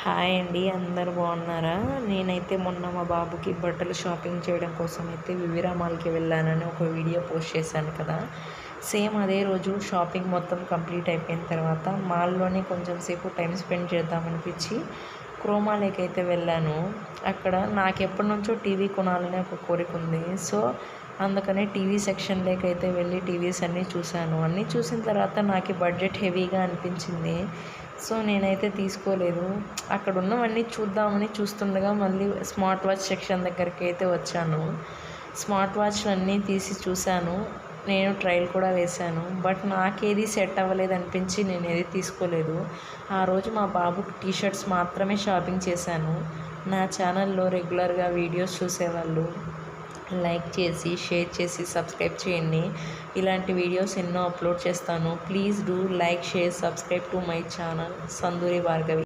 Hi అండి, అందరు బాగున్నారా? నేనైతే మొన్న మా బాబుకి బట్టలు షాపింగ్ చేయడం కోసం అయితే వివిరా మాల్కి వెళ్ళానని ఒక వీడియో పోస్ట్ చేశాను కదా. సేమ్ అదే రోజు షాపింగ్ మొత్తం కంప్లీట్ అయిపోయిన తర్వాత మాల్లోనే కొంచెం సేపు టైం స్పెండ్ చేద్దామనిపించి క్రోమాలోకి అయితే వెళ్ళాను. అక్కడ నాకు ఎప్పటి నుంచో టీవీ కొనాలనే ఒక కోరిక ఉంది. సో అందుకనే టీవీ సెక్షన్లోకి అయితే వెళ్ళి టీవీస్ అన్నీ చూశాను. అన్నీ చూసిన తర్వాత నాకు బడ్జెట్ హెవీగా అనిపించింది. సో నేనైతే తీసుకోలేదు. అక్కడ ఉన్నవన్నీ చూద్దామని చూస్తుండగా మళ్ళీ స్మార్ట్ వాచ్ సెక్షన్ దగ్గరికి అయితే వచ్చాను. స్మార్ట్ వాచ్లు అన్నీ తీసి చూశాను. నేను ట్రయల్ కూడా వేశాను. బట్ నాకేది సెట్ అవ్వలేదు అనిపించి నేను ఏది తీసుకోలేదు. ఆ రోజు మా బాబుకి టీషర్ట్స్ మాత్రమే షాపింగ్ చేశాను. నా ఛానల్లో రెగ్యులర్గా వీడియోస్ చూసేవాళ్ళు లైక్ చేసి, షేర్ చేసి, సబ్స్క్రైబ్ చేయండి. ఇలాంటి వీడియోస్ ఎన్నో అప్లోడ్ చేస్తాను. Please do like, share, subscribe to my channel Sanduri Bhargavi.